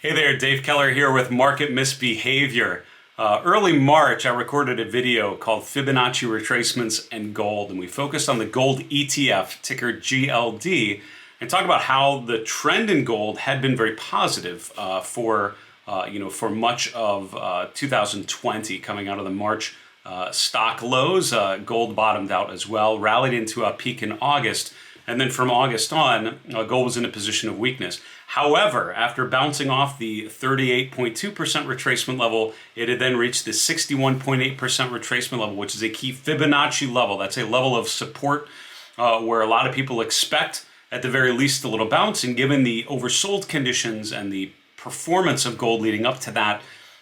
Hey there, Dave Keller here with Market Misbehavior. Early March, I recorded a video called Fibonacci Retracements and Gold, and we focused on the gold ETF, ticker GLD, and talked about how the trend in gold had been very positive for much of 2020, coming out of the March stock lows. Gold bottomed out as well, rallied into a peak in August. And then from August on, gold was in a position of weakness. However, after bouncing off the 38.2% retracement level, it had then reached the 61.8% retracement level, which is a key Fibonacci level. That's a level of support where a lot of people expect, at the very least, a little bounce. And given the oversold conditions and the performance of gold leading up to that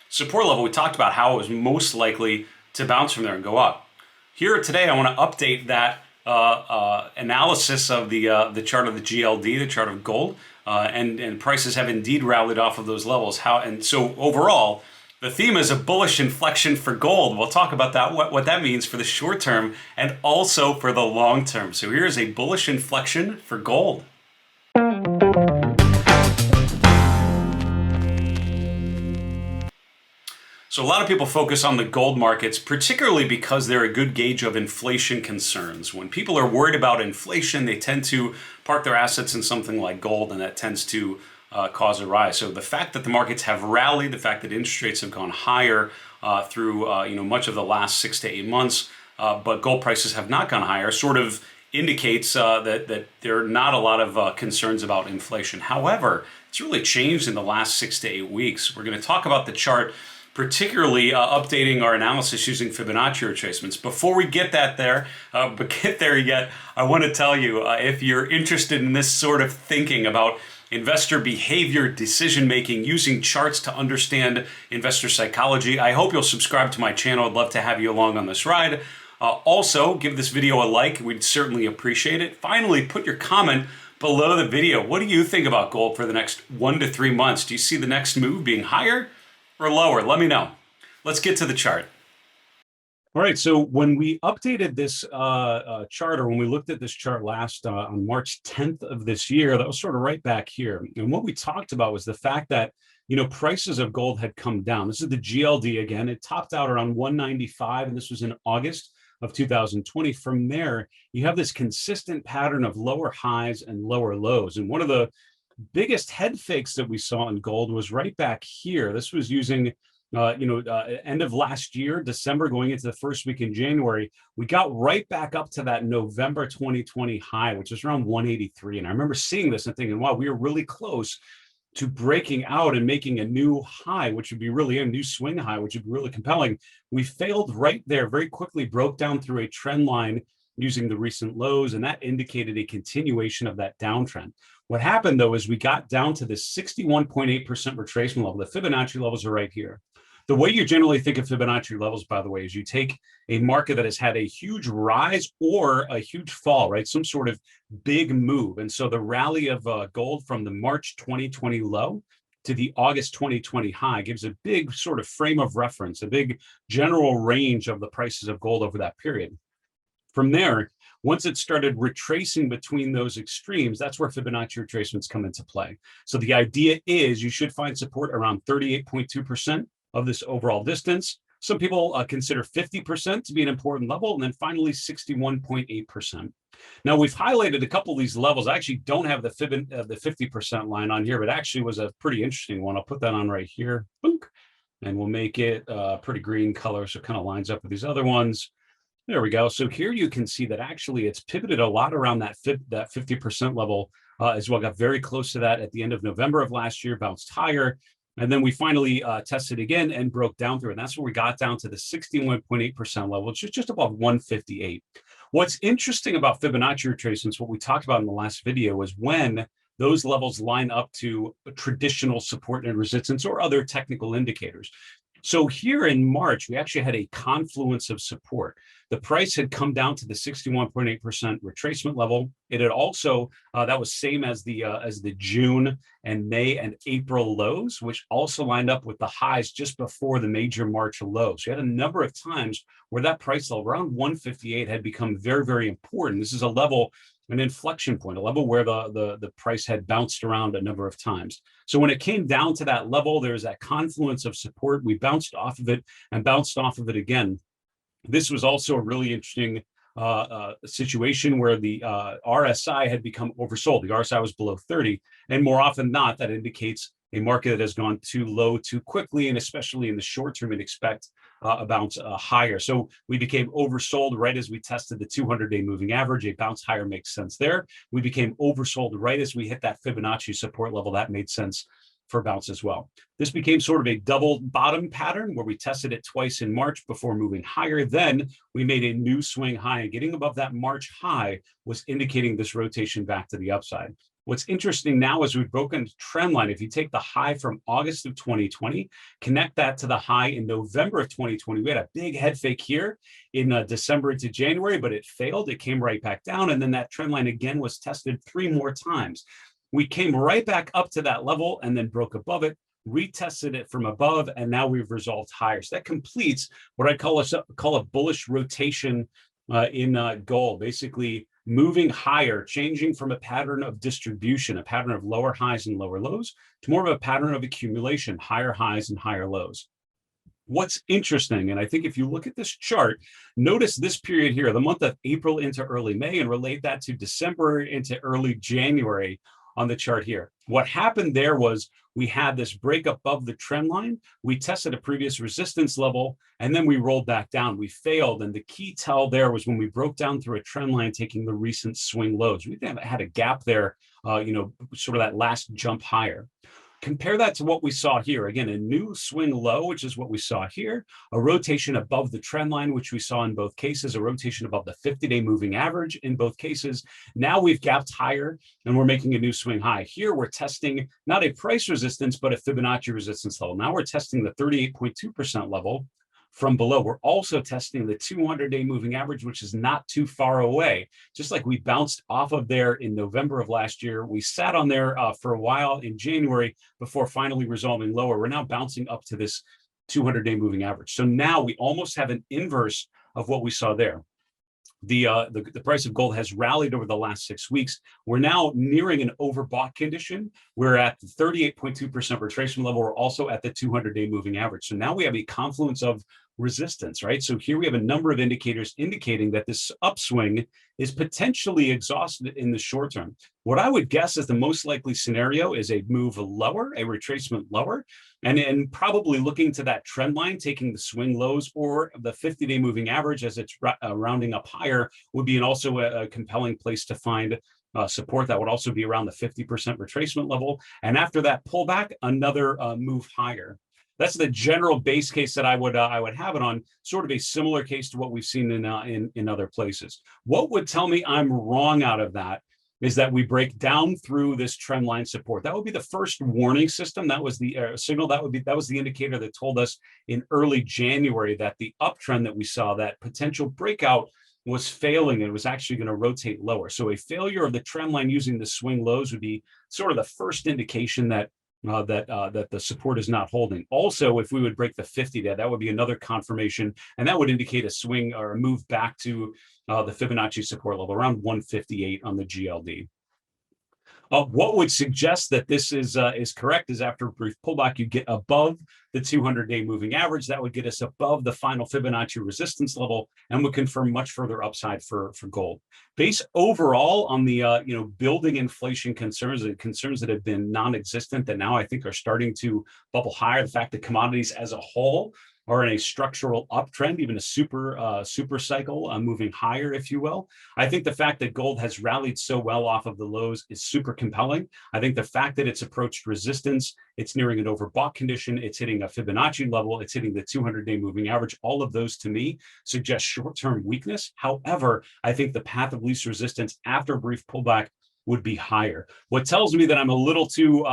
support level, we talked about how it was most likely to bounce from there and go up. Here today, I want to update that analysis of the chart of the GLD, the chart of gold, and prices have indeed rallied off of those levels. So overall, the theme is a bullish inflection for gold. We'll talk about that, what that means for the short term and also for the long term. So here's a bullish inflection for gold. So a lot of people focus on the gold markets, particularly because they're a good gauge of inflation concerns. When people are worried about inflation, they tend to park their assets in something like gold, and that tends to cause a rise. So the fact that the markets have rallied, the fact that interest rates have gone higher through much of the last 6 to 8 months, but gold prices have not gone higher, sort of indicates that there are not a lot of concerns about inflation. However, it's really changed in the last 6 to 8 weeks. We're going to talk about the chart, particularly updating our analysis using Fibonacci retracements. Before we get there yet, I want to tell you, if you're interested in this sort of thinking about investor behavior, decision-making, using charts to understand investor psychology, I hope you'll subscribe to my channel. I'd love to have you along on this ride. Also, give this video a like. We'd certainly appreciate it. Finally, put your comment below the video. What do you think about gold for the next 1 to 3 months? Do you see the next move being higher or lower? Let me know. Let's get to the chart. All right, so when we updated this chart, or when we looked at this chart last on March 10th of this year, that was sort of right back here. And what we talked about was the fact that, prices of gold had come down. This is the GLD again. It topped out around 195, and this was in August of 2020. From there, you have this consistent pattern of lower highs and lower lows. And one of the biggest head fakes that we saw in gold was right back here. This was using, end of last year, December, going into the first week in January. We got right back up to that November 2020 high, which was around 183. And I remember seeing this and thinking, wow, we are really close to breaking out and making a new high, which would be really a new swing high, which would be really compelling. We failed right there, very quickly broke down through a trend line using the recent lows, and that indicated a continuation of that downtrend. What happened, though, is we got down to the 61.8% retracement level. The Fibonacci levels are right here. The way you generally think of Fibonacci levels, by the way, is you take a market that has had a huge rise or a huge fall, right? Some sort of big move. And so the rally of gold from the March 2020 low to the August 2020 high gives a big sort of frame of reference, a big general range of the prices of gold over that period. From there, once it started retracing between those extremes, that's where Fibonacci retracements come into play. So the idea is you should find support around 38.2% of this overall distance. Some people consider 50% to be an important level, and then finally 61.8%. Now, we've highlighted a couple of these levels. I actually don't have the 50% line on here, but actually was a pretty interesting one. I'll put that on right here. Boom. And we'll make it a pretty green color, so it kind of lines up with these other ones. There we go. So here you can see that actually it's pivoted a lot around that 50% level as well. Got very close to that at the end of November of last year, bounced higher. And then we finally tested again and broke down through. And that's where we got down to the 61.8% level, which is just above 158. What's interesting about Fibonacci retracements, what we talked about in the last video, is when those levels line up to traditional support and resistance or other technical indicators. So here in March, we actually had a confluence of support. The price had come down to the 61.8% retracement level. It had also, that was same as the June and May and April lows, which also lined up with the highs just before the major March lows. So you had a number of times where that price level around 158 had become very, very important. This is a level an inflection point, a level where the price had bounced around a number of times. So when it came down to that level, there was that confluence of support. We bounced off of it and bounced off of it again. This was also a really interesting situation where the RSI had become oversold. The RSI was below 30, and more often than not, that indicates a market that has gone too low too quickly, and especially in the short term, and expect a bounce higher. So we became oversold right as we tested the 200-day moving average. A bounce higher makes sense there. We became oversold right as we hit that Fibonacci support level. That made sense for bounce as well. This became sort of a double bottom pattern where we tested it twice in March before moving higher. Then we made a new swing high, and getting above that March high was indicating this rotation back to the upside. What's interesting now is we've broken the trend line. If you take the high from August of 2020, connect that to the high in November of 2020, we had a big head fake here in December into January, but it failed. It came right back down, and then that trend line again was tested 3 more times. We came right back up to that level and then broke above it, retested it from above, and now we've resolved higher. So that completes what I call a bullish rotation in gold, basically moving higher, changing from a pattern of distribution, a pattern of lower highs and lower lows, to more of a pattern of accumulation, higher highs and higher lows. What's interesting, and I think if you look at this chart, notice this period here, the month of April into early May, and relate that to December into early January on the chart here. What happened there was we had this break above the trend line. We tested a previous resistance level, and then we rolled back down. We failed, and the key tell there was when we broke down through a trend line, taking the recent swing lows. We had a gap there, sort of that last jump higher. Compare that to what we saw here. Again, a new swing low, which is what we saw here, a rotation above the trend line, which we saw in both cases, a rotation above the 50-day moving average in both cases. Now we've gapped higher and we're making a new swing high. Here we're testing not a price resistance, but a Fibonacci resistance level. Now we're testing the 38.2% level from below. We're also testing the 200-day moving average, which is not too far away. Just like we bounced off of there in November of last year, we sat on there for a while in January before finally resolving lower. We're now bouncing up to this 200-day moving average. So now we almost have an inverse of what we saw there. The price of gold has rallied over the last 6 weeks. We're now nearing an overbought condition. We're at the 38.2% retracement level. We're also at the 200-day moving average. So now we have a confluence of resistance, right? So here we have a number of indicators indicating that this upswing is potentially exhausted in the short term. What I would guess is the most likely scenario is a move lower, a retracement lower, and probably looking to that trend line, taking the swing lows, or the 50-day moving average as it's rounding up higher would be also a compelling place to find support. That would also be around the 50% retracement level. And after that pullback, another move higher. That's the general base case that I would have it on, sort of a similar case to what we've seen in other places. What would tell me I'm wrong out of that is that we break down through this trend line support. That would be the first warning system. That was the signal. That was the indicator that told us in early January that the uptrend that we saw, that potential breakout, was failing and was actually going to rotate lower. So a failure of the trend line using the swing lows would be sort of the first indication that that the support is not holding. Also, if we would break the 50-day, that would be another confirmation, and that would indicate a swing or a move back to the Fibonacci support level around 158 on the GLD. What would suggest that this is correct is after a brief pullback, you get above the 200-day moving average. That would get us above the final Fibonacci resistance level and would confirm much further upside for gold. Based overall on the building inflation concerns that have been non-existent that now I think are starting to bubble higher, the fact that commodities as a whole are in a structural uptrend, even a super cycle moving higher, if you will. I think the fact that gold has rallied so well off of the lows is super compelling. I think the fact that it's approached resistance, it's nearing an overbought condition, it's hitting a Fibonacci level, it's hitting the 200-day moving average, all of those to me suggest short-term weakness. However, I think the path of least resistance after a brief pullback would be higher. What tells me that I'm a little too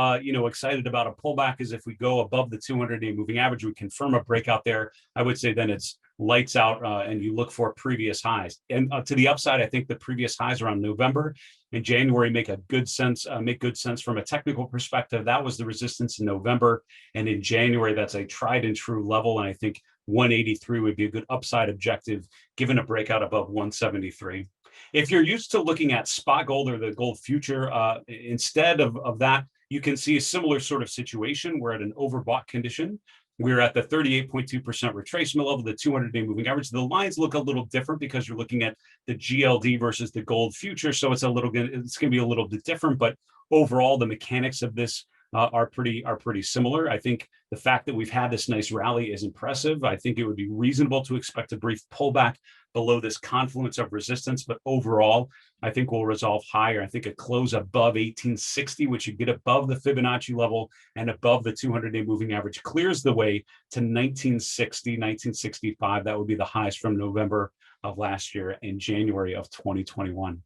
excited about a pullback is if we go above the 200-day moving average, we confirm a breakout there. I would say then it's lights out and you look for previous highs. And to the upside, I think the previous highs around November and January make good sense from a technical perspective. That was the resistance in November, and in January, that's a tried and true level. And I think 183 would be a good upside objective given a breakout above 173. If you're used to looking at spot gold or the gold future, instead of that, you can see a similar sort of situation. We're at an overbought condition. We're at the 38.2% retracement level, the 200-day moving average. The lines look a little different because you're looking at the GLD versus the gold future, so it's going to be a little bit different. But overall, the mechanics of this are pretty similar. I think the fact that we've had this nice rally is impressive. I think it would be reasonable to expect a brief pullback below this confluence of resistance, but overall, I think we'll resolve higher. I think a close above 1860, which you get above the Fibonacci level and above the 200-day moving average, clears the way to 1960, 1965. That would be the highest from November of last year and January of 2021.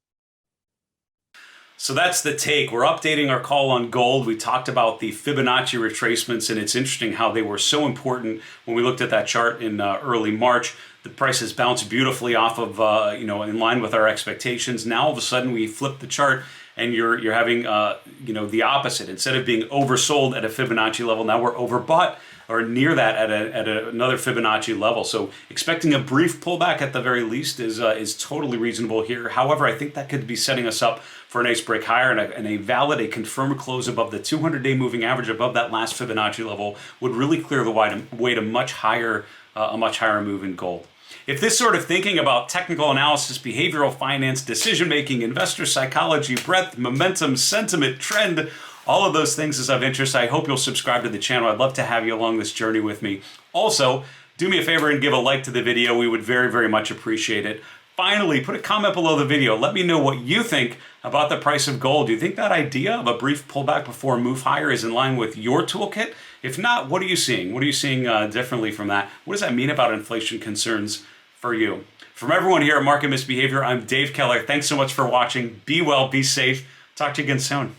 So that's the take. We're updating our call on gold. We talked about the Fibonacci retracements, and it's interesting how they were so important when we looked at that chart in early March. The price has bounced beautifully off of, in line with our expectations. Now all of a sudden we flip the chart and you're having, the opposite. Instead of being oversold at a Fibonacci level, now we're overbought or near that at another Fibonacci level. So expecting a brief pullback at the very least is totally reasonable here. However, I think that could be setting us up for a nice break higher, and a confirmed close above the 200-day moving average above that last Fibonacci level would really clear the way to a much higher move in gold. If this sort of thinking about technical analysis, behavioral finance, decision-making, investor psychology, breadth, momentum, sentiment, trend, all of those things is of interest, I hope you'll subscribe to the channel. I'd love to have you along this journey with me. Also, do me a favor and give a like to the video. We would very, very much appreciate it. Finally, put a comment below the video. Let me know what you think about the price of gold. Do you think that idea of a brief pullback before a move higher is in line with your toolkit? If not, what are you seeing? What are you seeing differently from that? What does that mean about inflation concerns for you? From everyone here at Market Misbehavior, I'm Dave Keller. Thanks so much for watching. Be well, be safe. Talk to you again soon.